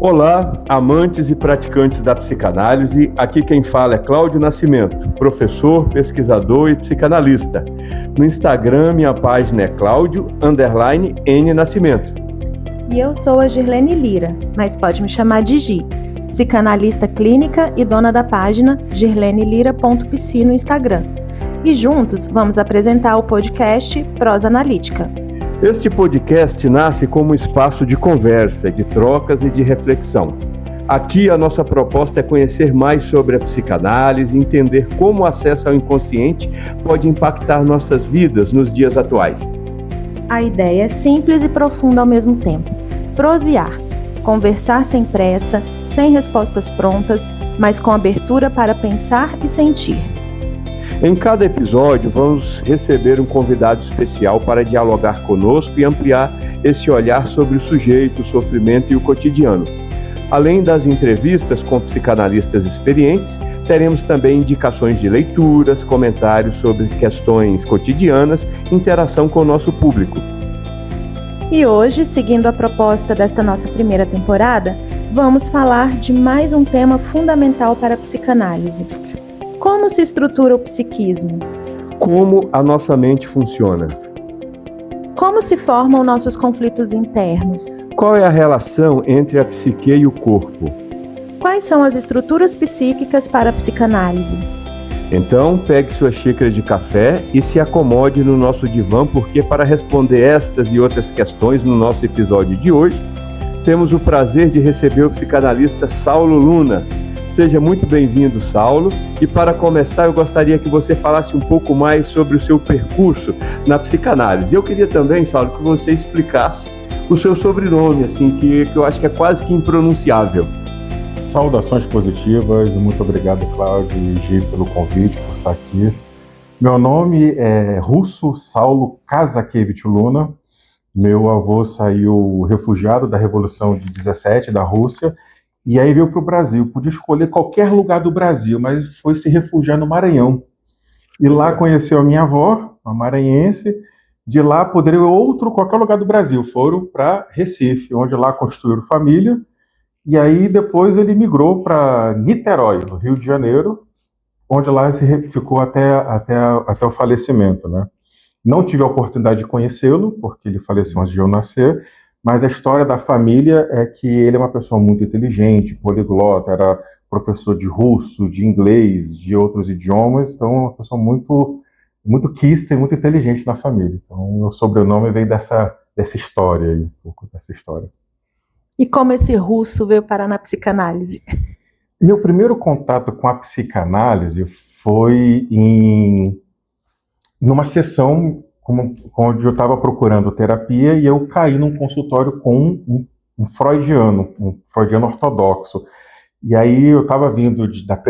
Olá, amantes e praticantes da psicanálise, aqui quem fala é Cláudio Nascimento, professor, pesquisador e psicanalista. No Instagram, minha página é Cláudio_N Nascimento. E eu sou a Girlene Lira, mas pode me chamar de Gi, psicanalista clínica e dona da página girlenelira.psi no Instagram. E juntos vamos apresentar o podcast Prosa Analítica. Este podcast nasce como um espaço de conversa, de trocas e de reflexão. Aqui a nossa proposta é conhecer mais sobre a psicanálise e entender como o acesso ao inconsciente pode impactar nossas vidas nos dias atuais. A ideia é simples e profunda ao mesmo tempo. Prosear, conversar sem pressa, sem respostas prontas, mas com abertura para pensar e sentir. Em cada episódio, vamos receber um convidado especial para dialogar conosco e ampliar esse olhar sobre o sujeito, o sofrimento e o cotidiano. Além das entrevistas com psicanalistas experientes, teremos também indicações de leituras, comentários sobre questões cotidianas, interação com o nosso público. E hoje, seguindo a proposta desta nossa primeira temporada, vamos falar de mais um tema fundamental para a psicanálise. Como se estrutura o psiquismo? Como a nossa mente funciona? Como se formam nossos conflitos internos? Qual é a relação entre a psique e o corpo? Quais são as estruturas psíquicas para a psicanálise? Então, pegue sua xícara de café e se acomode no nosso divã, porque para responder estas e outras questões no nosso episódio de hoje, temos o prazer de receber o psicanalista Saulo Luna. Seja muito bem-vindo, Saulo. E para começar, eu gostaria que você falasse um pouco mais sobre o seu percurso na psicanálise. Eu queria também, Saulo, que você explicasse o seu sobrenome, assim, que eu acho que é quase que impronunciável. Saudações positivas, muito obrigado, Cláudio e Gi, pelo convite, por estar aqui. Meu nome é russo Saulo Kazakevich Luna. Meu avô saiu refugiado da Revolução de 17 da Rússia, e aí veio para o Brasil. Podia escolher qualquer lugar do Brasil, mas foi se refugiar no Maranhão. E lá conheceu a minha avó, uma maranhense. De lá poderia ir qualquer lugar do Brasil. Foram para Recife, onde lá construíram família. E aí depois ele migrou para Niterói, no Rio de Janeiro, onde lá ficou até o falecimento, né? Não tive a oportunidade de conhecê-lo, porque ele faleceu antes de eu nascer. Mas a história da família é que ele é uma pessoa muito inteligente, poliglota, era professor de russo, de inglês, de outros idiomas, então uma pessoa muito, muito quista e muito inteligente na família. Então o meu sobrenome vem dessa história aí, um pouco dessa história. E como esse russo veio parar na psicanálise? Meu primeiro contato com a psicanálise foi numa sessão onde eu estava procurando terapia e eu caí num consultório com um freudiano ortodoxo. E aí eu estava vindo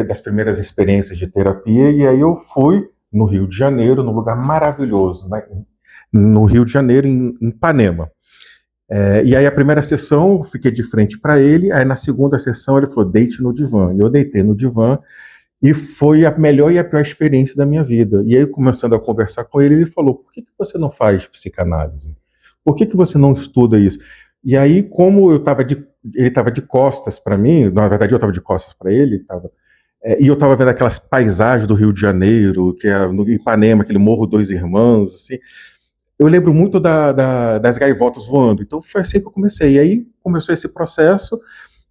das primeiras experiências de terapia e aí eu fui no Rio de Janeiro, num lugar maravilhoso, né? No Rio de Janeiro, em Ipanema. E aí a primeira sessão eu fiquei de frente para ele, aí na segunda sessão ele falou, deite no divã. E eu deitei no divã. E foi a melhor e a pior experiência da minha vida. E aí, começando a conversar com ele, ele falou, por que você não faz psicanálise? Por que você não estuda isso? E aí, como ele estava de costas para mim, na verdade eu estava de costas para ele, e eu estava vendo aquelas paisagens do Rio de Janeiro, que é no Ipanema, aquele Morro Dois Irmãos, assim, eu lembro muito das gaivotas voando. Então foi assim que eu comecei. E aí começou esse processo,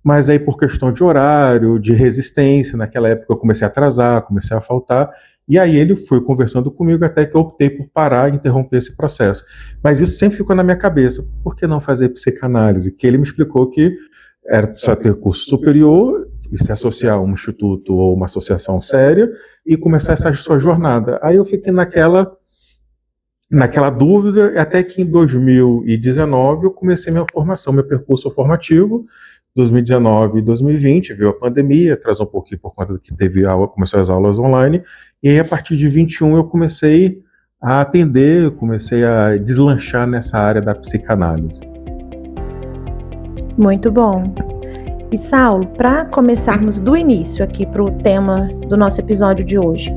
mas aí por questão de horário, de resistência, naquela época eu comecei a atrasar, comecei a faltar, e aí ele foi conversando comigo até que eu optei por parar e interromper esse processo. Mas isso sempre ficou na minha cabeça, por que não fazer psicanálise? Que ele me explicou que era só ter curso superior, e se associar a um instituto ou uma associação séria, e começar essa sua jornada. Aí eu fiquei naquela dúvida, até que em 2019 eu comecei minha formação, meu percurso formativo. 2019 e 2020, veio a pandemia, atrasou um pouquinho por conta que começou as aulas online, e aí a partir de 21 eu comecei a atender, eu comecei a deslanchar nessa área da psicanálise. Muito bom. E Saulo, para começarmos do início aqui para o tema do nosso episódio de hoje,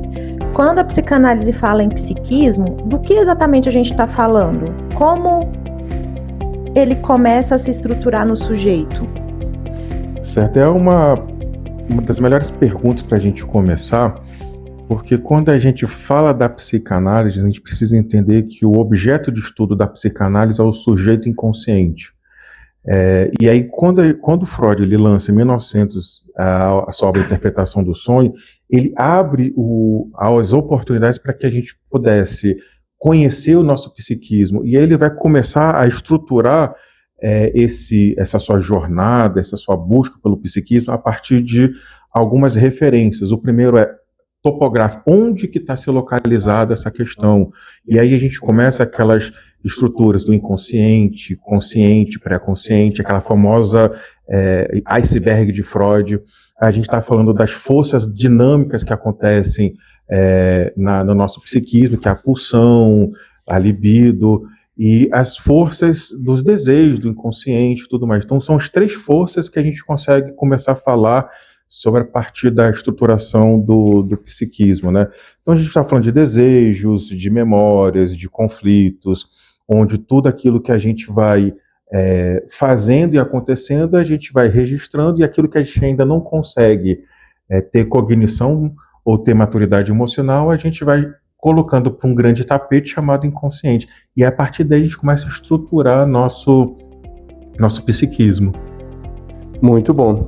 quando a psicanálise fala em psiquismo, do que exatamente a gente está falando? Como ele começa a se estruturar no sujeito? Certo, é uma das melhores perguntas para a gente começar, porque quando a gente fala da psicanálise, a gente precisa entender que o objeto de estudo da psicanálise é o sujeito inconsciente. E aí, quando Freud ele lança em 1900 a sua obra Interpretação do Sonho, ele abre as oportunidades para que a gente pudesse conhecer o nosso psiquismo, e aí ele vai começar a estruturar essa sua jornada, essa sua busca pelo psiquismo a partir de algumas referências. O primeiro é topográfico, onde que está se localizada essa questão, e aí a gente começa aquelas estruturas do inconsciente, consciente, pré-consciente, aquela famosa iceberg de Freud. A gente está falando das forças dinâmicas que acontecem no nosso psiquismo, que é a pulsão, a libido, e as forças dos desejos, do inconsciente e tudo mais. Então são as 3 forças que a gente consegue começar a falar sobre a partir da estruturação do psiquismo, né? Então a gente está falando de desejos, de memórias, de conflitos, onde tudo aquilo que a gente vai fazendo e acontecendo, a gente vai registrando, e aquilo que a gente ainda não consegue ter cognição ou ter maturidade emocional, a gente vai colocando para um grande tapete chamado inconsciente. E a partir daí a gente começa a estruturar nosso psiquismo. Muito bom.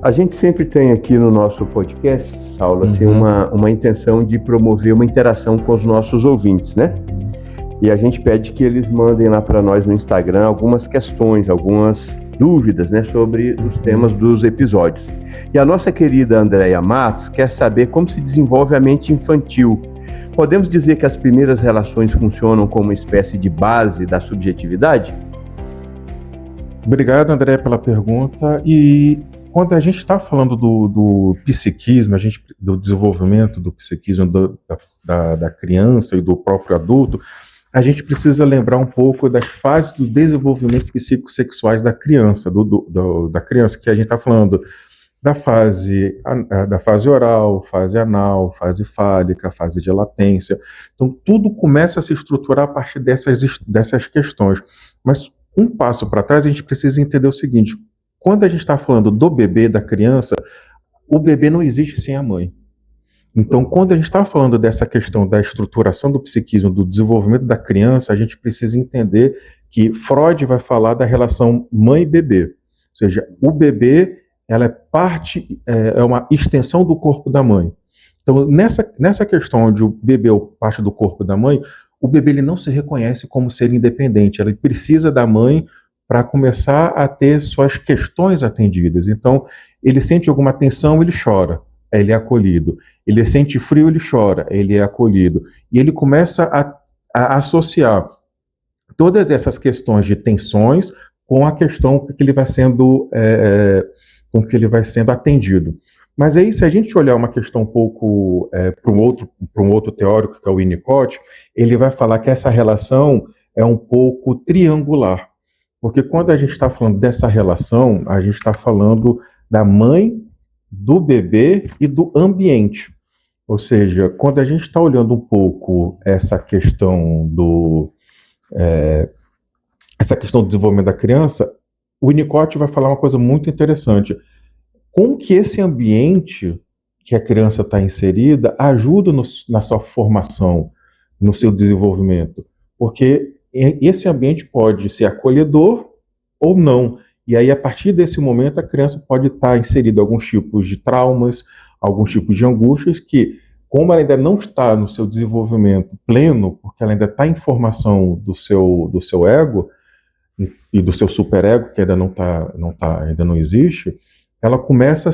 A gente sempre tem aqui no nosso podcast, Saulo, assim, uma intenção de promover uma interação com os nossos ouvintes, né? E a gente pede que eles mandem lá para nós no Instagram algumas questões, algumas dúvidas, né, sobre os temas dos episódios. E a nossa querida Andréia Matos quer saber como se desenvolve a mente infantil. Podemos dizer que as primeiras relações funcionam como uma espécie de base da subjetividade? Obrigado, André, pela pergunta. E quando a gente está falando do psiquismo, do desenvolvimento do psiquismo da criança e do próprio adulto, a gente precisa lembrar um pouco das fases do desenvolvimento psicossexuais da criança, da criança, que a gente está falando da fase oral, fase anal, fase fálica, fase de latência. Então, tudo começa a se estruturar a partir dessas questões. Mas um passo para trás, a gente precisa entender o seguinte: quando a gente está falando do bebê, da criança, o bebê não existe sem a mãe. Então, quando a gente está falando dessa questão da estruturação do psiquismo, do desenvolvimento da criança, a gente precisa entender que Freud vai falar da relação mãe e bebê. Ou seja, o bebê, ela é uma extensão do corpo da mãe. Então, nessa questão onde o bebê é parte do corpo da mãe, o bebê ele não se reconhece como ser independente, ele precisa da mãe para começar a ter suas questões atendidas. Então, ele sente alguma tensão, ele chora, ele é acolhido. Ele sente frio, ele chora, ele é acolhido. E ele começa a associar todas essas questões de tensões com a questão que ele vai sendo atendido. Mas aí, se a gente olhar uma questão um pouco para um outro teórico, que é o Winnicott, ele vai falar que essa relação é um pouco triangular. Porque quando a gente está falando dessa relação, a gente está falando da mãe, do bebê e do ambiente. Ou seja, quando a gente está olhando um pouco essa questão do desenvolvimento da criança, o Winnicott vai falar uma coisa muito interessante. Como que esse ambiente que a criança está inserida ajuda na sua formação, no seu desenvolvimento? Porque esse ambiente pode ser acolhedor ou não. E aí, a partir desse momento, a criança pode estar inserida em alguns tipos de traumas, alguns tipos de angústias que, como ela ainda não está no seu desenvolvimento pleno, porque ela ainda está em formação do seu ego e do seu superego, que ainda ainda não existe, ela começa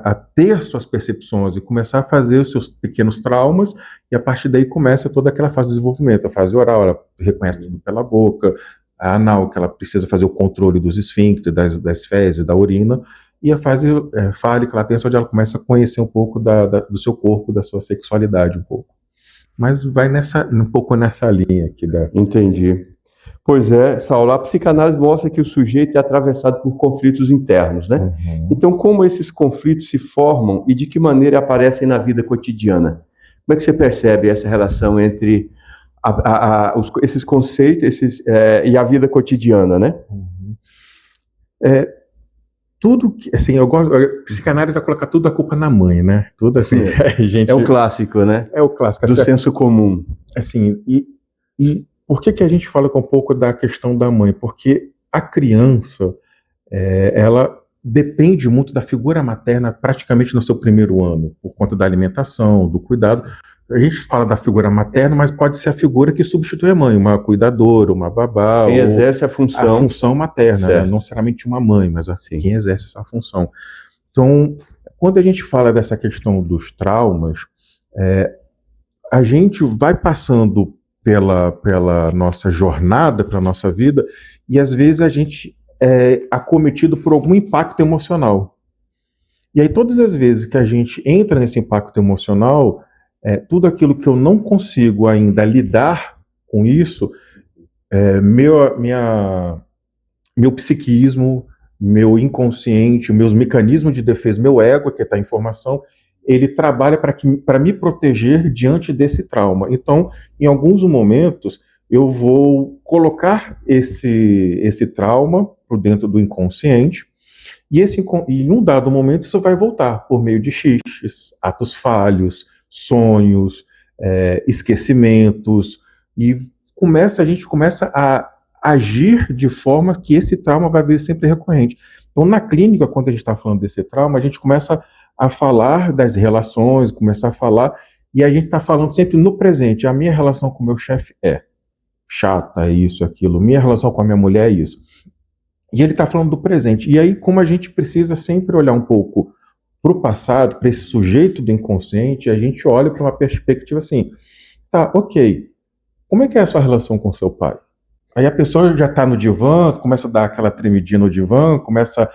a ter suas percepções e começar a fazer os seus pequenos traumas, e a partir daí começa toda aquela fase de desenvolvimento. A fase oral, ela reconhece tudo pela boca; a anal, que ela precisa fazer o controle dos esfíncteres, das fezes, da urina; e a fase fálica, latência, onde ela começa a conhecer um pouco do seu corpo, da sua sexualidade um pouco. Mas vai um pouco nessa linha aqui. Entendi. Pois é, Saulo, a psicanálise mostra que o sujeito é atravessado por conflitos internos, né? Uhum. Então, como esses conflitos se formam e de que maneira aparecem na vida cotidiana? Como é que você percebe essa relação entre esses conceitos e a vida cotidiana, né? Uhum. tudo que, assim, eu gosto, psicanálise vai colocar tudo a culpa na mãe, né? Tudo assim, gente... É o clássico, né? É o clássico. Do senso comum. Assim, e por que a gente fala um pouco da questão da mãe? Porque a criança, ela depende muito da figura materna praticamente no seu primeiro ano, por conta da alimentação, do cuidado. A gente fala da figura materna, mas pode ser a figura que substitui a mãe, uma cuidadora, uma babá. Quem exerce a função materna, né? Não necessariamente uma mãe, mas quem exerce essa função. Então, quando a gente fala dessa questão dos traumas, a gente vai passando pela nossa jornada, pela nossa vida, e às vezes a gente é acometido por algum impacto emocional. E aí todas as vezes que a gente entra nesse impacto emocional, tudo aquilo que eu não consigo ainda lidar com isso, meu psiquismo, meu inconsciente, meus mecanismos de defesa, meu ego, que está em formação, ele trabalha para me proteger diante desse trauma. Então, em alguns momentos, eu vou colocar esse trauma por dentro do inconsciente, e em um dado momento isso vai voltar por meio de xixes, atos falhos, sonhos, esquecimentos, e a gente começa a agir de forma que esse trauma vai vir sempre recorrente. Então, na clínica, quando a gente está falando desse trauma, a gente começa a falar das relações, começar a falar, e a gente está falando sempre no presente. A minha relação com o meu chefe é chata, isso, aquilo. Minha relação com a minha mulher é isso. E ele está falando do presente. E aí, como a gente precisa sempre olhar um pouco para o passado, para esse sujeito do inconsciente, a gente olha para uma perspectiva assim, tá, ok, como é que é a sua relação com o seu pai? Aí a pessoa já está no divã, começa a dar aquela tremidinha no divã, começa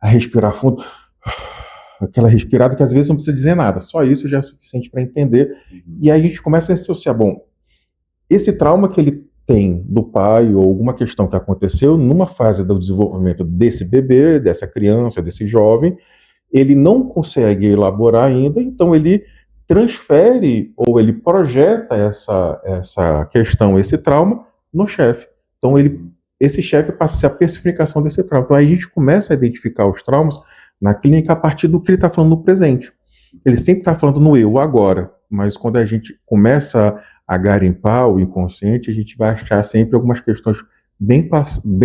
a respirar fundo, aquela respirada que às vezes não precisa dizer nada, só isso já é suficiente para entender. E aí a gente começa a associar, bom, esse trauma que ele tem do pai ou alguma questão que aconteceu numa fase do desenvolvimento desse bebê, dessa criança, desse jovem, ele não consegue elaborar ainda, então ele transfere ou ele projeta essa questão, esse trauma, no chefe. Então esse chefe passa a ser a personificação desse trauma. Então aí a gente começa a identificar os traumas na clínica a partir do que ele está falando no presente. Ele sempre está falando no eu, agora, mas quando a gente começa a garimpar o inconsciente, a gente vai achar sempre algumas questões bem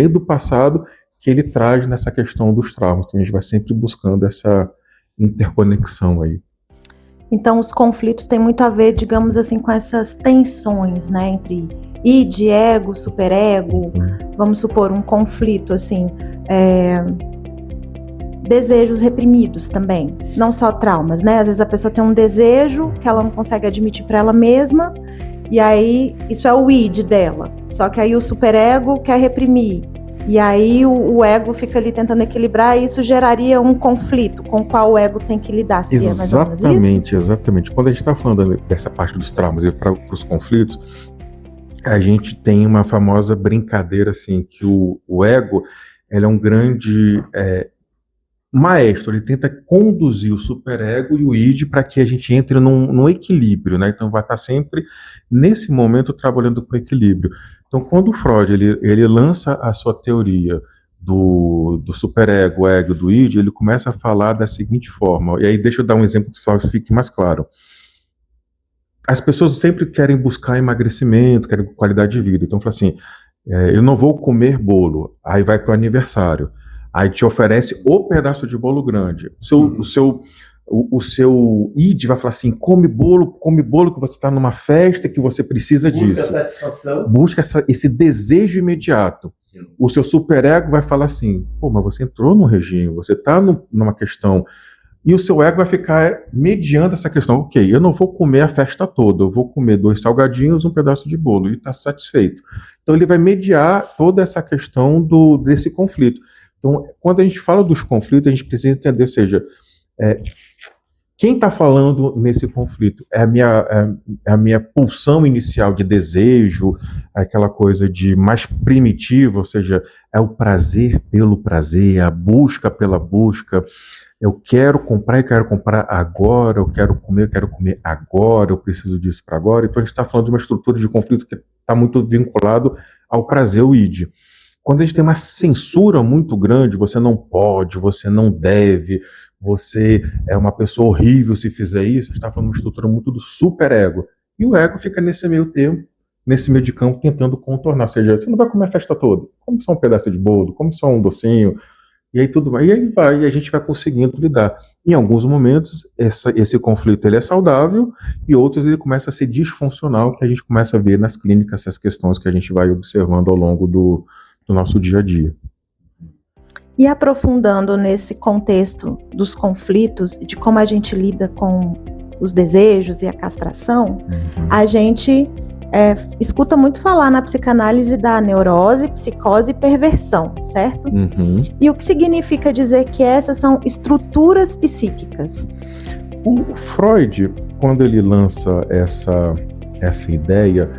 do passado que ele traz nessa questão dos traumas. Então a gente vai sempre buscando essa interconexão aí. Então os conflitos têm muito a ver, digamos assim, com essas tensões, né, entre id, ego, superego. Vamos supor um conflito, assim, desejos reprimidos também, não só traumas, né? Às vezes a pessoa tem um desejo que ela não consegue admitir para ela mesma, e aí isso é o id dela. Só que aí o superego quer reprimir, e aí o ego fica ali tentando equilibrar, e isso geraria um conflito com o qual o ego tem que lidar. Seria mais ou menos isso? Exatamente. Quando a gente está falando dessa parte dos traumas e para os conflitos, a gente tem uma famosa brincadeira assim, que o ego, ele é um grande maestro, ele tenta conduzir o superego e o id para que a gente entre num equilíbrio, né? Então vai estar sempre nesse momento trabalhando com equilíbrio. Então quando o Freud ele lança a sua teoria do superego, ego, do id, ele começa a falar da seguinte forma, e aí deixa eu dar um exemplo que fique mais claro. As pessoas sempre querem buscar emagrecimento, querem qualidade de vida. Então, fala assim, eu não vou comer bolo. Aí vai para o aniversário. Aí te oferece o pedaço de bolo grande. O seu id vai falar assim, come bolo que você está numa festa, que você precisa disso. Busca satisfação. Busca esse desejo imediato. O seu superego vai falar assim, pô, mas você entrou no regime, você está numa questão... E o seu ego vai ficar mediando essa questão. Ok, eu não vou comer a festa toda, eu vou comer 2 salgadinhos, um pedaço de bolo, e está satisfeito. Então ele vai mediar toda essa questão desse conflito. Então, quando a gente fala dos conflitos, a gente precisa entender, ou seja, quem está falando nesse conflito é a minha pulsão inicial de desejo, aquela coisa de mais primitiva, ou seja, é o prazer pelo prazer, a busca pela busca. Eu quero comprar e quero comprar agora, eu quero comer agora, eu preciso disso para agora. Então a gente está falando de uma estrutura de conflito que está muito vinculado ao prazer, o id. Quando a gente tem uma censura muito grande, você não pode, você não deve, você é uma pessoa horrível se fizer isso, a gente está falando de uma estrutura muito do superego. E o ego fica nesse meio tempo, nesse meio de campo, tentando contornar. Ou seja, você não vai comer a festa toda, come só um pedaço de bolo, come só um docinho, e aí tudo vai, e aí vai, e a gente vai conseguindo lidar. Em alguns momentos, esse conflito ele é saudável, e outros ele começa a ser disfuncional, que a gente começa a ver nas clínicas essas questões que a gente vai observando ao longo do nosso dia a dia. E aprofundando nesse contexto dos conflitos, de como a gente lida com os desejos e a castração, a gente escuta muito falar na psicanálise da neurose, psicose e perversão, certo? E o que significa dizer que essas são estruturas psíquicas? O Freud, quando ele lança essa ideia,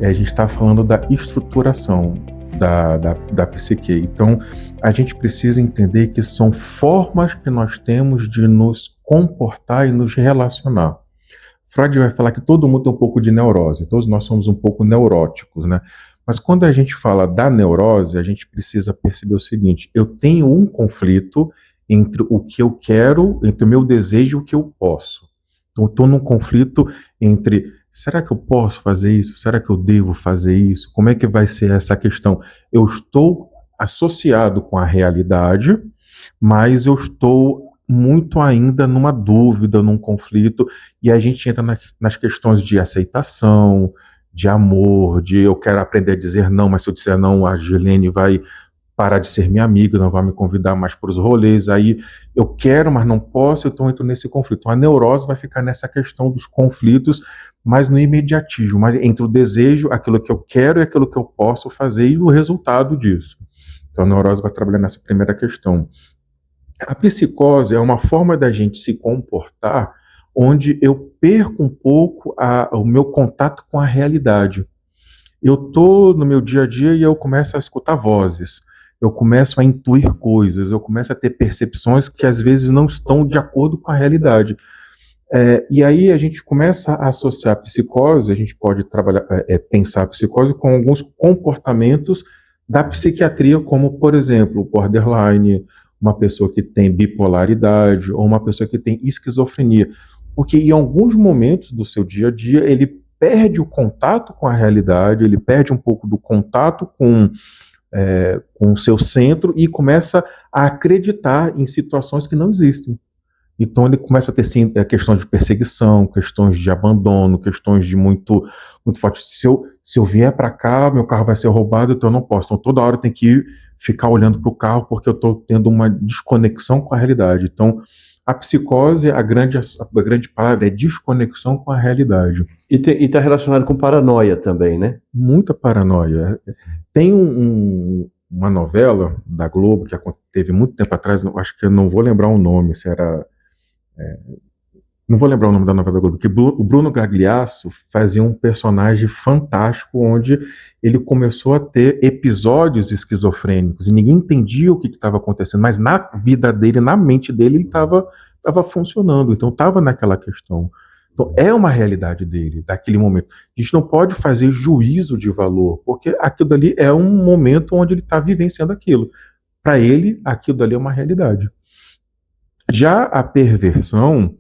a gente está falando da estruturação da psique. Então, a gente precisa entender que são formas que nós temos de nos comportar e nos relacionar. Freud vai falar que todo mundo tem um pouco de neurose, todos nós somos um pouco neuróticos, né? Mas quando a gente fala da neurose, a gente precisa perceber o seguinte: eu tenho um conflito entre o que eu quero, entre o meu desejo e o que eu posso. Então, eu estou num conflito entre: será que eu posso fazer isso? Será que eu devo fazer isso? Como é que vai ser essa questão? Eu estou associado com a realidade, mas eu estou muito ainda numa dúvida, num conflito, e a gente entra nas questões de aceitação, de amor, de eu quero aprender a dizer não, mas se eu disser não, a Girlene vai parar de ser minha amiga, não vai me convidar mais para os rolês, aí eu quero, mas não posso, então eu entro nesse conflito. A neurose vai ficar nessa questão dos conflitos, mas no imediatismo, mas entre o desejo, aquilo que eu quero e aquilo que eu posso fazer e o resultado disso. Então a neurose vai trabalhar nessa primeira questão. A psicose é uma forma da gente se comportar onde eu perco um pouco o meu contato com a realidade. Eu estou no meu dia a dia e eu começo a escutar vozes, eu começo a intuir coisas, eu começo a ter percepções que às vezes não estão de acordo com a realidade. E aí a gente começa a associar a psicose, a gente pode pensar a psicose com alguns comportamentos da psiquiatria, como, por exemplo, o borderline, uma pessoa que tem bipolaridade ou uma pessoa que tem esquizofrenia. Porque em alguns momentos do seu dia a dia, ele perde o contato com a realidade, ele perde um pouco do contato com o seu centro e começa a acreditar em situações que não existem. Então ele começa a ter sim, questões de perseguição, questões de abandono, questões de muito forte. Se eu vier para cá, meu carro vai ser roubado, então eu não posso. Então toda hora eu tenho que ficar olhando para o carro porque eu estou tendo uma desconexão com a realidade. Então a psicose, a grande palavra é desconexão com a realidade. E está relacionado com paranoia também, né? Muita paranoia. Tem uma novela da Globo que teve muito tempo atrás, acho que eu não vou lembrar o nome, se era... não vou lembrar o nome da novela da Globo, que o Bruno Gagliasso fazia um personagem fantástico onde ele começou a ter episódios esquizofrênicos e ninguém entendia o que estava acontecendo, mas na vida dele, na mente dele, ele estava funcionando, então estava naquela questão. Então é uma realidade dele, daquele momento. A gente não pode fazer juízo de valor, porque aquilo ali é um momento onde ele está vivenciando aquilo. Para ele, aquilo ali é uma realidade. Já a perversão,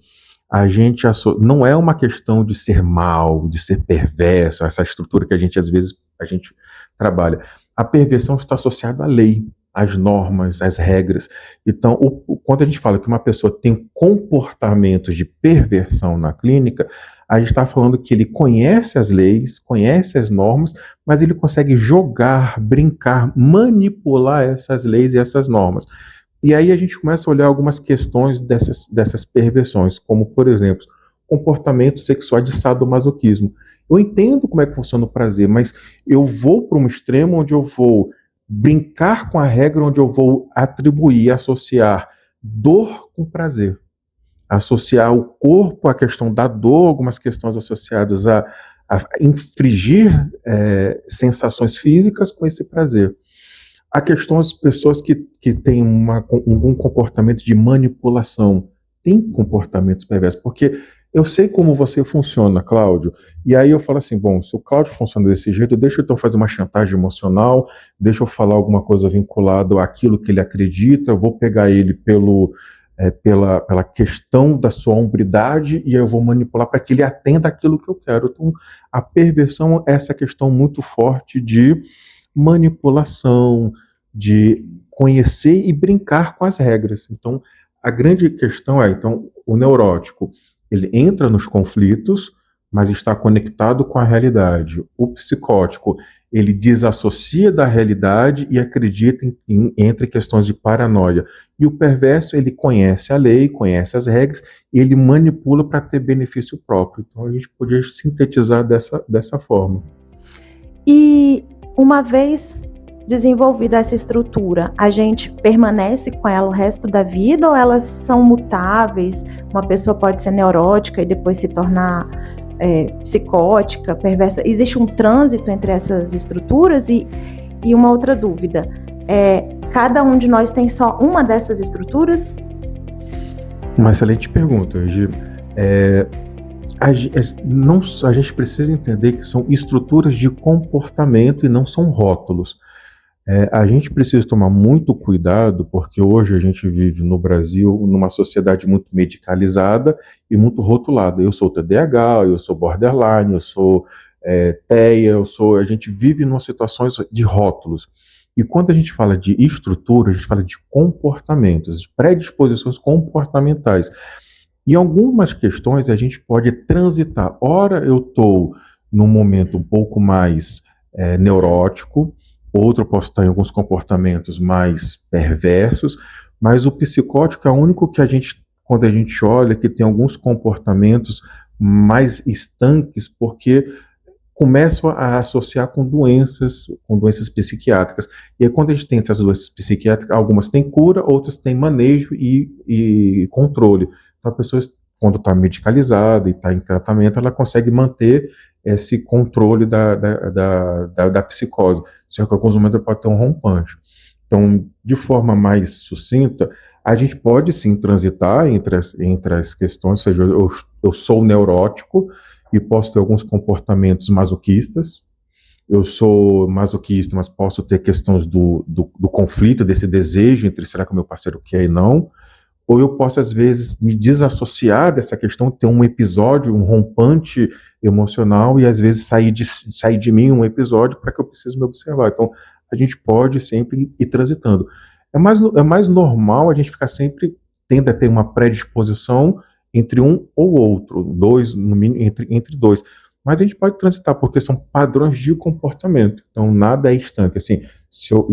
a gente não é uma questão de ser mal, de ser perverso, essa estrutura que às vezes a gente trabalha. A perversão está associada à lei, às normas, às regras. Então, quando a gente fala que uma pessoa tem comportamentos de perversão na clínica, a gente está falando que ele conhece as leis, conhece as normas, mas ele consegue jogar, brincar, manipular essas leis e essas normas. E aí a gente começa a olhar algumas questões dessas perversões, como, por exemplo, comportamento sexual de sadomasoquismo. Eu entendo como é que funciona o prazer, mas eu vou para um extremo onde eu vou brincar com a regra, onde eu vou atribuir, associar dor com prazer. Associar o corpo à questão da dor, algumas questões associadas a infligir sensações físicas com esse prazer. Há questões de pessoas que têm um comportamento de manipulação, têm comportamentos perversos, porque eu sei como você funciona, Cláudio. E aí eu falo assim, bom, se o Cláudio funciona desse jeito, deixa eu então fazer uma chantagem emocional, deixa eu falar alguma coisa vinculada àquilo que ele acredita, eu vou pegar ele pela questão da sua hombridade e eu vou manipular para que ele atenda aquilo que eu quero. Então, a perversão é essa questão muito forte de manipulação, de conhecer e brincar com as regras. Então, a grande questão é, então, o neurótico, ele entra nos conflitos, mas está conectado com a realidade. O psicótico, ele desassocia da realidade e acredita entre questões de paranoia. E o perverso, ele conhece a lei, conhece as regras, e ele manipula para ter benefício próprio. Então a gente podia sintetizar dessa forma. E uma vez desenvolvida essa estrutura, a gente permanece com ela o resto da vida ou elas são mutáveis? Uma pessoa pode ser neurótica e depois se tornar psicótica, perversa. Existe um trânsito entre essas estruturas? E uma outra dúvida, cada um de nós tem só uma dessas estruturas? Uma excelente pergunta, Gi. A gente precisa entender que são estruturas de comportamento e não são rótulos. A gente precisa tomar muito cuidado, porque hoje a gente vive no Brasil numa sociedade muito medicalizada e muito rotulada. Eu sou TDAH, eu sou borderline, eu sou TEA, a gente vive em situações de rótulos. E quando a gente fala de estrutura, a gente fala de comportamentos, de predisposições comportamentais. Em algumas questões a gente pode transitar. Ora eu estou num momento um pouco mais neurótico, outro posso estar em alguns comportamentos mais perversos, mas o psicótico é o único que quando a gente olha, que tem alguns comportamentos mais estanques, porque começam a associar com doenças psiquiátricas. E aí, quando a gente tem essas doenças psiquiátricas, algumas têm cura, outras têm manejo e controle. Então, a pessoa, quando está medicalizada e está em tratamento, ela consegue manter esse controle da psicose. Só que em alguns momentos pode ter um rompante. Então, de forma mais sucinta, a gente pode sim transitar entre as questões, ou seja, eu sou neurótico e posso ter alguns comportamentos masoquistas. Eu sou masoquista, mas posso ter questões do conflito, desse desejo entre será que o meu parceiro quer e não. Ou eu posso, às vezes, me desassociar dessa questão, ter um episódio, um rompante emocional e, às vezes, sair de mim um episódio para que eu precise me observar. Então, a gente pode sempre ir transitando. É mais normal a gente ficar sempre, tende a ter uma predisposição entre um ou outro, dois, no mínimo, entre dois. Mas a gente pode transitar, porque são padrões de comportamento. Então, nada é estanque. Assim,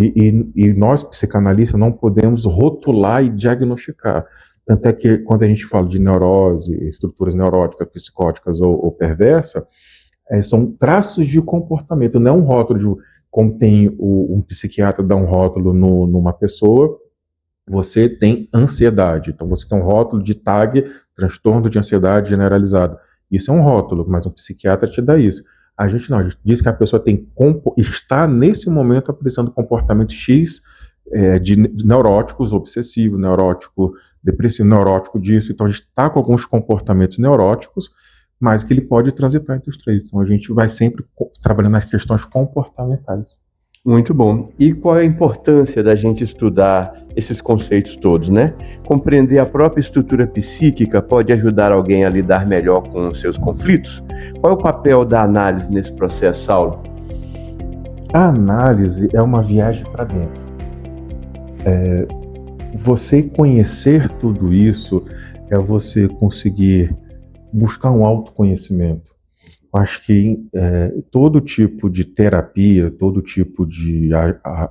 e nós, psicanalistas, não podemos rotular e diagnosticar. Tanto é que, quando a gente fala de neurose, estruturas neuróticas, psicóticas ou perversa, são traços de comportamento, não é um rótulo como tem um psiquiatra dá um rótulo numa pessoa, você tem ansiedade. Então, você tem um rótulo de TAG, transtorno de ansiedade generalizada. Isso é um rótulo, mas um psiquiatra te dá isso. A gente não, a gente diz que a pessoa está nesse momento apresentando comportamento X de neuróticos, obsessivo, neurótico, depressivo, neurótico disso. Então a gente está com alguns comportamentos neuróticos, mas que ele pode transitar entre os três. Então a gente vai sempre trabalhando nas questões comportamentais. Muito bom. E qual é a importância da gente estudar esses conceitos todos, né? Compreender a própria estrutura psíquica pode ajudar alguém a lidar melhor com os seus conflitos? Qual é o papel da análise nesse processo, Saulo? A análise é uma viagem para dentro. Você conhecer tudo isso é você conseguir buscar um autoconhecimento. Acho que todo tipo de terapia, todo tipo de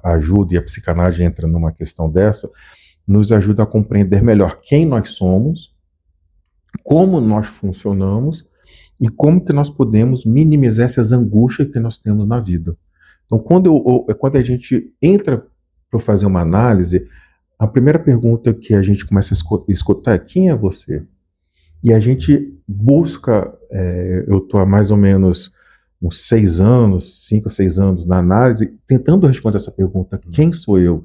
ajuda, e a psicanálise entra numa questão dessa, nos ajuda a compreender melhor quem nós somos, como nós funcionamos e como que nós podemos minimizar essas angústias que nós temos na vida. Então, quando a gente entra para fazer uma análise, a primeira pergunta que a gente começa a escutar é: quem é você? E a gente busca, eu estou há mais ou menos uns 5 ou 6 anos na análise, tentando responder essa pergunta: quem sou eu?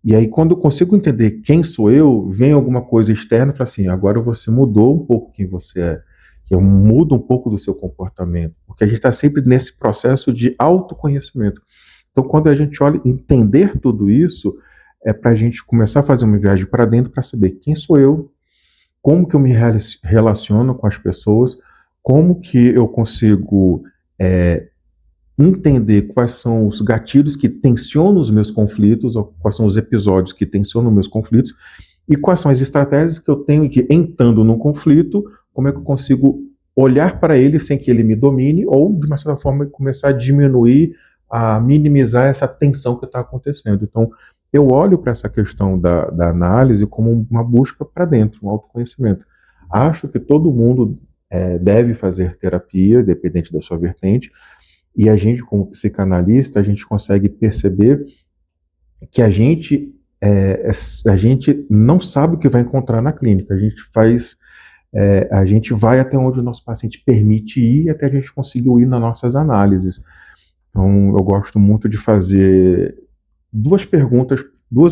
E aí, quando eu consigo entender quem sou eu, vem alguma coisa externa e fala assim: agora você mudou um pouco quem você é. que muda um pouco do seu comportamento, porque a gente está sempre nesse processo de autoconhecimento. Então, quando a gente olha, entender tudo isso, é para a gente começar a fazer uma viagem para dentro para saber quem sou eu, como que eu me relaciono com as pessoas, como que eu consigo entender quais são os gatilhos que tensionam os meus conflitos, ou quais são os episódios que tensionam os meus conflitos, e quais são as estratégias que eu tenho de, entrando num conflito, como é que eu consigo olhar para ele sem que ele me domine, ou de uma certa forma começar a diminuir, a minimizar essa tensão que está acontecendo. Então, eu olho para essa questão da análise como uma busca para dentro, um autoconhecimento. Acho que todo mundo deve fazer terapia, dependente da sua vertente, e a gente, como psicanalista, a gente consegue perceber que a gente não sabe o que vai encontrar na clínica. A gente vai até onde o nosso paciente permite ir, até a gente conseguir ir nas nossas análises. Então, eu gosto muito de fazer 2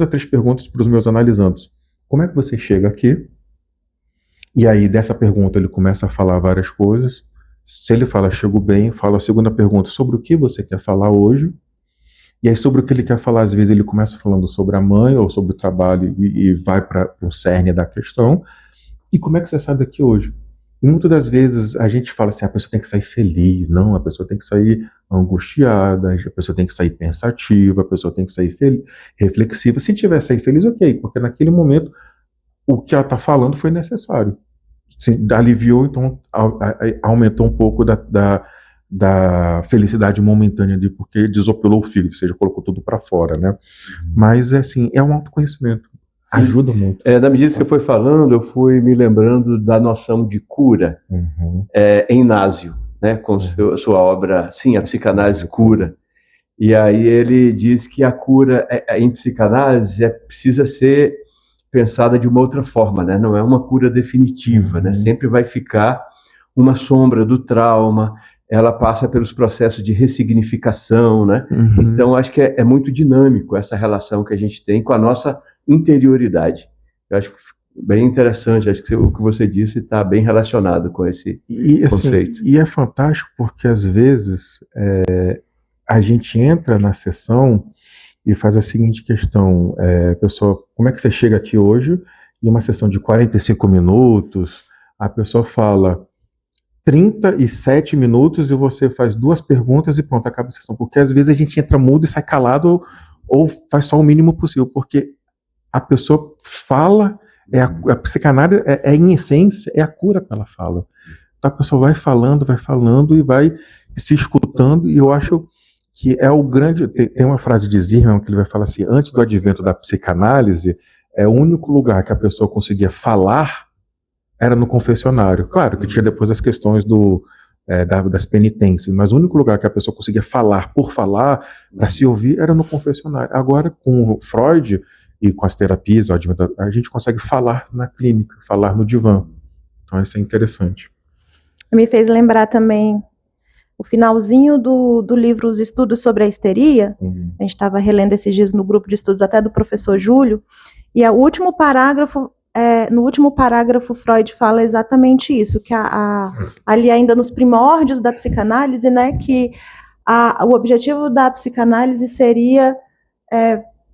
a 3 perguntas para os meus analisandos. Como é que você chega aqui? E aí, dessa pergunta, ele começa a falar várias coisas. Se ele fala, chego bem, fala a segunda pergunta, sobre o que você quer falar hoje? E aí, sobre o que ele quer falar, às vezes ele começa falando sobre a mãe ou sobre o trabalho e vai para o cerne da questão. E como é que você sai daqui hoje? E muitas das vezes a gente fala assim, a pessoa tem que sair feliz. Não, a pessoa tem que sair angustiada, a pessoa tem que sair pensativa, a pessoa tem que sair reflexiva. Se tiver sair feliz, ok, porque naquele momento o que ela está falando foi necessário. Aliviou, então aumentou um pouco da felicidade momentânea porque desopilou o fígado, ou seja, colocou tudo para fora, né? Mas assim, é um autoconhecimento. Sim. Ajuda muito. Na medida que você foi falando, eu fui me lembrando da noção de cura em Inácio, né, com sua obra, sim, a psicanálise cura. E aí ele diz que a cura em psicanálise precisa ser pensada de uma outra forma, né? Não é uma cura definitiva, né? Sempre vai ficar uma sombra do trauma, ela passa pelos processos de ressignificação, né? Então acho que é muito dinâmico essa relação que a gente tem com a nossa interioridade. Eu acho bem interessante, acho que o que você disse está bem relacionado com esse conceito. E é fantástico porque às vezes a gente entra na sessão e faz a seguinte questão, pessoa, como é que você chega aqui hoje? E uma sessão de 45 minutos, a pessoa fala 37 minutos e você faz 2 perguntas e pronto, acaba a sessão. Porque às vezes a gente entra mudo e sai calado ou faz só o mínimo possível, porque a pessoa fala, a psicanálise em essência, é a cura pela fala. Então a pessoa vai falando e vai se escutando, e eu acho que é o grande... Tem uma frase de Zimmermann que ele vai falar assim, antes do advento da psicanálise, o único lugar que a pessoa conseguia falar era no confessionário. Claro que tinha depois as questões das penitências, mas o único lugar que a pessoa conseguia falar por falar, para se ouvir, era no confessionário. Agora, com o Freud e com as terapias, a gente consegue falar na clínica, falar no divã. Então isso é interessante. Me fez lembrar também o finalzinho do livro Os Estudos sobre a Histeria. A gente estava relendo esses dias no grupo de estudos até do professor Júlio, e no último parágrafo Freud fala exatamente isso, que ali ainda nos primórdios da psicanálise, né, que o objetivo da psicanálise seria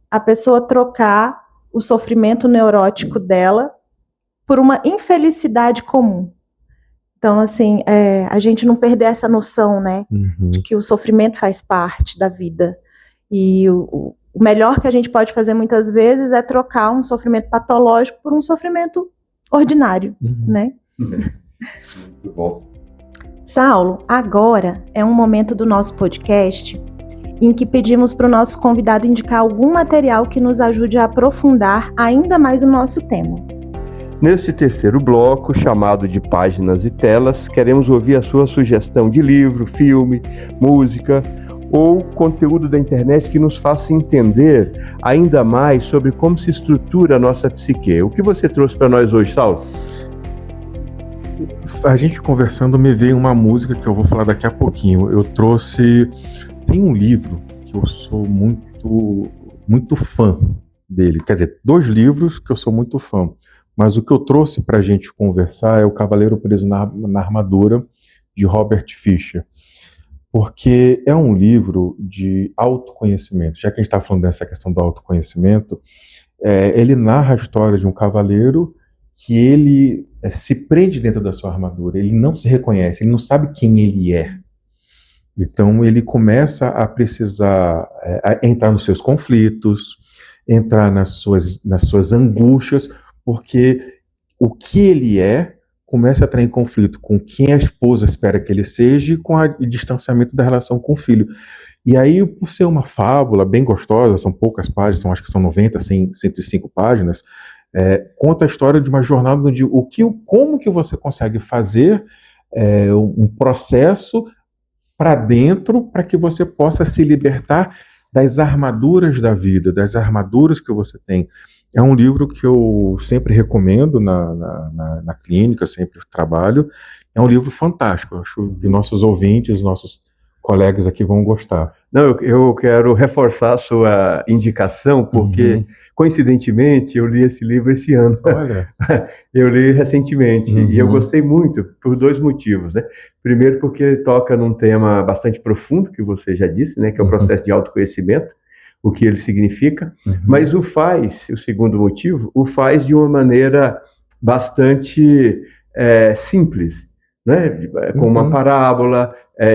a pessoa trocar o sofrimento neurótico dela por uma infelicidade comum. Então, assim, a gente não perder essa noção, né, de que o sofrimento faz parte da vida. E o melhor que a gente pode fazer muitas vezes é trocar um sofrimento patológico por um sofrimento ordinário, né? Muito bom. Saulo, agora é um momento do nosso podcast em que pedimos para o nosso convidado indicar algum material que nos ajude a aprofundar ainda mais o nosso tema. Neste terceiro bloco, chamado de Páginas e Telas, queremos ouvir a sua sugestão de livro, filme, música ou conteúdo da internet que nos faça entender ainda mais sobre como se estrutura a nossa psique. O que você trouxe para nós hoje, Saulo? A gente conversando, me veio uma música que eu vou falar daqui a pouquinho. Eu trouxe... Tem um livro que eu sou muito, muito fã dele. Quer dizer, 2 livros que eu sou muito fã. Mas o que eu trouxe para a gente conversar é O Cavaleiro Preso na Armadura, de Robert Fisher, porque é um livro de autoconhecimento. Já que a gente está falando dessa questão do autoconhecimento, ele narra a história de um cavaleiro que ele se prende dentro da sua armadura, ele não se reconhece, ele não sabe quem ele é. Então ele começa a precisar entrar nos seus conflitos, entrar nas suas angústias, porque o que ele começa a entrar em conflito com quem a esposa espera que ele seja e com o distanciamento da relação com o filho. E aí, por ser uma fábula bem gostosa, são poucas páginas, acho que são 90, 105 páginas, conta a história de uma jornada onde como que você consegue fazer um processo para dentro para que você possa se libertar das armaduras da vida, das armaduras que você tem. É um livro que eu sempre recomendo na clínica, sempre trabalho. É um livro fantástico. Eu acho que nossos ouvintes, nossos colegas aqui vão gostar. Não, eu quero reforçar a sua indicação, porque, coincidentemente, eu li esse livro esse ano. Olha. Eu li recentemente, e eu gostei muito por 2 motivos, né? Primeiro, porque ele toca num tema bastante profundo, que você já disse, né? Que é o processo de autoconhecimento, o que ele significa, mas o segundo motivo, o faz de uma maneira bastante simples, né? Com uma parábola,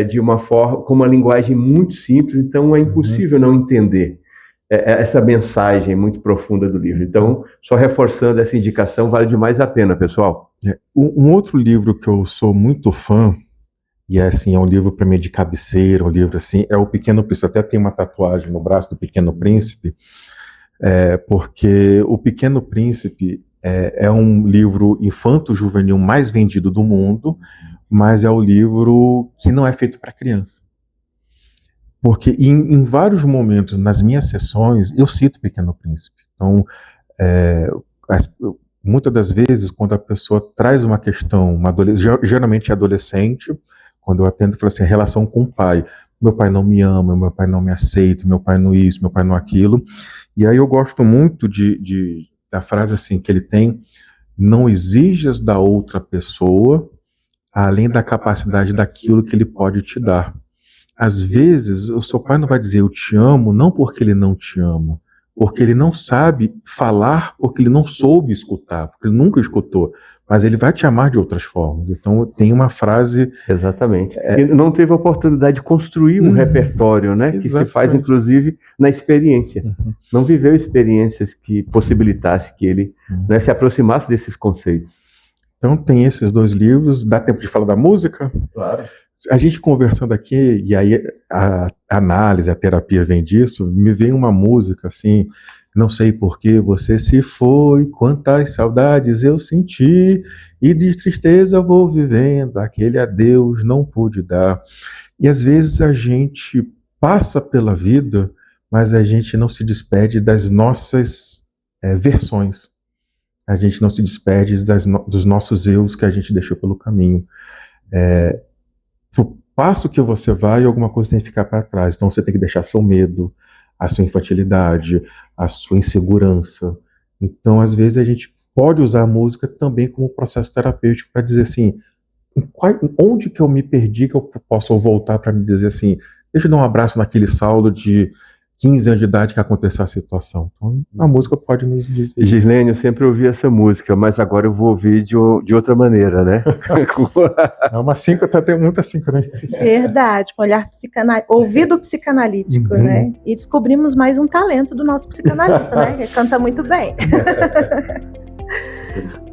de uma forma, com uma linguagem muito simples, então é impossível não entender essa mensagem muito profunda do livro. Então, só reforçando essa indicação, vale demais a pena, pessoal. Um outro livro que eu sou muito fã, e assim, é um livro para mim de cabeceira, um livro assim, é O Pequeno Príncipe. Até tem uma tatuagem no braço do Pequeno Príncipe, porque O Pequeno Príncipe é um livro infanto-juvenil mais vendido do mundo, mas é um livro que não é feito para criança. Porque em vários momentos, nas minhas sessões, eu cito O Pequeno Príncipe. Então, muitas das vezes, quando a pessoa traz uma questão, geralmente é adolescente, quando eu atendo, eu falo assim, a relação com o pai. Meu pai não me ama, meu pai não me aceita, meu pai não isso, meu pai não aquilo. E aí eu gosto muito da frase assim, que ele tem: não exijas da outra pessoa além da capacidade daquilo que ele pode te dar. Às vezes, o seu pai não vai dizer eu te amo, não porque ele não te ama, porque ele não sabe falar, porque ele não soube escutar, porque ele nunca escutou, mas ele vai te amar de outras formas. Então tem uma frase... Exatamente. Ele não teve a oportunidade de construir um repertório, né? Que se faz, inclusive, na experiência. Não viveu experiências que possibilitasse que ele se aproximasse desses conceitos. Então tem esses 2 livros. Dá tempo de falar da música? Claro. A gente conversando aqui, e aí a análise, a terapia vem disso, me vem uma música assim, não sei por que você se foi, quantas saudades eu senti, e de tristeza vou vivendo, aquele adeus não pude dar. E às vezes a gente passa pela vida, mas a gente não se despede das nossas versões. A gente não se despede dos nossos erros que a gente deixou pelo caminho. Pro passo que você vai, alguma coisa tem que ficar para trás. Então você tem que deixar seu medo, a sua infantilidade, a sua insegurança. Então, às vezes, a gente pode usar a música também como processo terapêutico para dizer assim, onde que eu me perdi que eu posso voltar para me dizer assim, deixa eu dar um abraço naquele saldo de 15 anos de idade que aconteceu a situação. Então, a música pode nos dizer. Girlene, eu sempre ouvi essa música, mas agora eu vou ouvir de outra maneira, né? É uma síncrona, tem muita síncrona. Verdade, com olhar ouvido psicanalítico, né? E descobrimos mais um talento do nosso psicanalista, né? Que canta muito bem.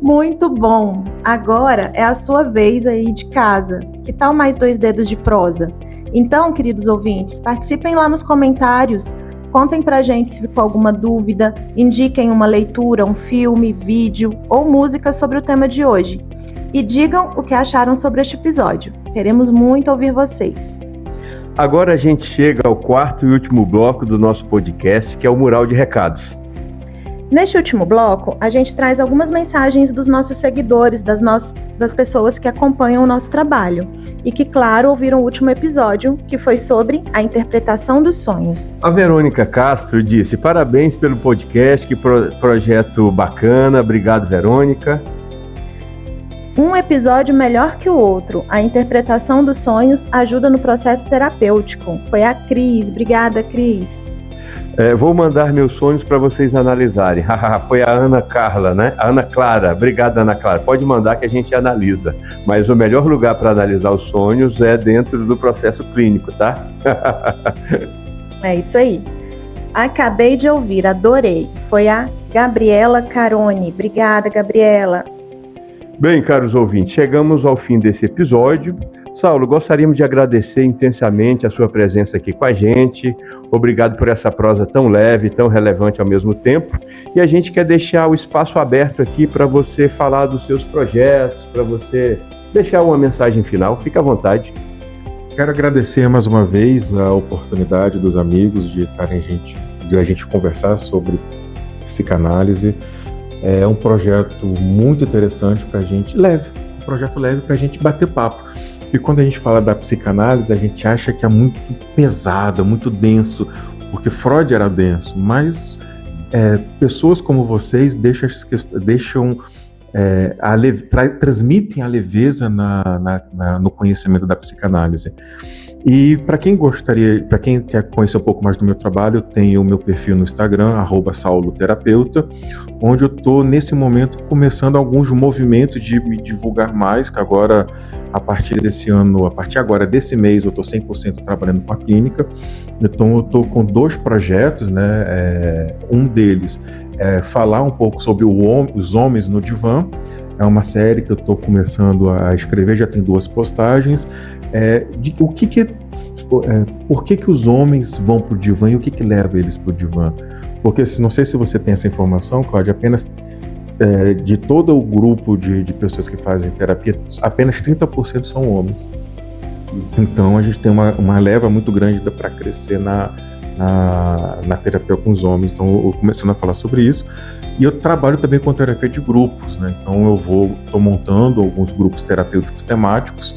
Muito bom. Agora é a sua vez aí de casa. Que tal mais 2 dedos de prosa? Então, queridos ouvintes, participem lá nos comentários, contem pra gente se ficou alguma dúvida, indiquem uma leitura, um filme, vídeo ou música sobre o tema de hoje. E digam o que acharam sobre este episódio. Queremos muito ouvir vocês. Agora a gente chega ao 4º e último bloco do nosso podcast, que é o Mural de Recados. Neste último bloco, a gente traz algumas mensagens dos nossos seguidores, das pessoas que acompanham o nosso trabalho e que, claro, ouviram o último episódio, que foi sobre a interpretação dos sonhos. A Verônica Castro disse: parabéns pelo podcast, que projeto bacana, obrigado, Verônica. Um episódio melhor que o outro. A interpretação dos sonhos ajuda no processo terapêutico. Foi a Cris. Obrigada, Cris. Vou mandar meus sonhos para vocês analisarem. Foi a Ana Carla, né? A Ana Clara. Obrigado, Ana Clara. Pode mandar que a gente analisa. Mas o melhor lugar para analisar os sonhos é dentro do processo clínico, tá? É isso aí. Acabei de ouvir, adorei. Foi a Gabriela Carone. Obrigada, Gabriela. Bem, caros ouvintes, chegamos ao fim desse episódio. Saulo, gostaríamos de agradecer intensamente a sua presença aqui com a gente. Obrigado por essa prosa tão leve, tão relevante ao mesmo tempo. E a gente quer deixar o espaço aberto aqui para você falar dos seus projetos, para você deixar uma mensagem final. Fique à vontade. Quero agradecer mais uma vez a oportunidade dos amigos de a gente conversar sobre psicanálise. É um projeto muito interessante para a gente, um projeto leve para a gente bater papo. E quando a gente fala da psicanálise, a gente acha que é muito pesado, muito denso, porque Freud era denso, mas pessoas como vocês transmitem a leveza no conhecimento da psicanálise. E para quem quer conhecer um pouco mais do meu trabalho, eu tenho o meu perfil no Instagram, @sauloterapeuta, onde eu estou, nesse momento, começando alguns movimentos de me divulgar mais, que agora, a partir desse mês, eu estou 100% trabalhando com a clínica. Então, eu estou com 2 projetos, né? Um deles é falar um pouco sobre os homens no divã. É uma série que eu estou começando a escrever, já tem 2 postagens. Por que os homens vão para o divã e o que leva eles para o divã? Porque, não sei se você tem essa informação, Cláudia, apenas de todo o grupo de pessoas que fazem terapia, apenas 30% são homens. Então, a gente tem uma leva muito grande para crescer na terapia com os homens. Então, eu começando a falar sobre isso. E eu trabalho também com terapia de grupos, né? Então, estou montando alguns grupos terapêuticos temáticos,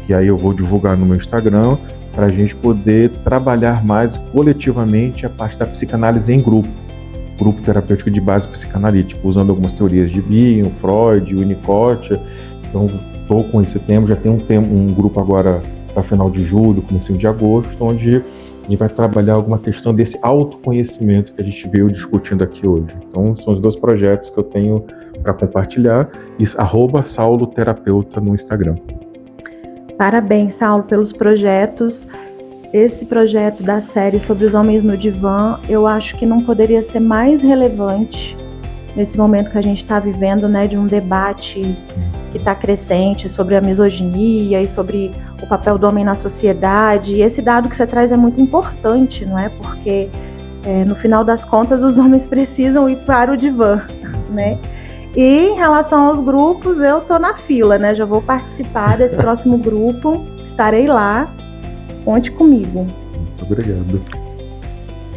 e aí eu vou divulgar no meu Instagram, para a gente poder trabalhar mais coletivamente a parte da psicanálise em grupo terapêutico de base psicanalítica, usando algumas teorias de Bion, Freud, Winnicott. Então, estou com esse tema, já tem um grupo agora para final de julho, comecinho de agosto, onde a gente vai trabalhar alguma questão desse autoconhecimento que a gente veio discutindo aqui hoje. Então, são os 2 projetos que eu tenho para compartilhar, @sauloterapeuta no Instagram. Parabéns, Saulo, pelos projetos. Esse projeto da série sobre os homens no divã, eu acho que não poderia ser mais relevante nesse momento que a gente está vivendo, né, de um debate que está crescente sobre a misoginia e sobre o papel do homem na sociedade. E esse dado que você traz é muito importante, não é? Porque, no final das contas, os homens precisam ir para o divã, né? E em relação aos grupos, eu tô na fila, né? Já vou participar desse próximo grupo, estarei lá, conte comigo. Muito obrigado.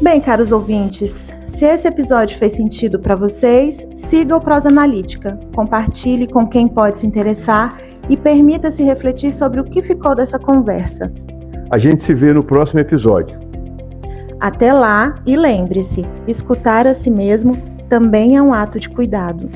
Bem, caros ouvintes, se esse episódio fez sentido para vocês, siga o Prosa Analítica, compartilhe com quem pode se interessar e permita-se refletir sobre o que ficou dessa conversa. A gente se vê no próximo episódio. Até lá, e lembre-se, escutar a si mesmo também é um ato de cuidado.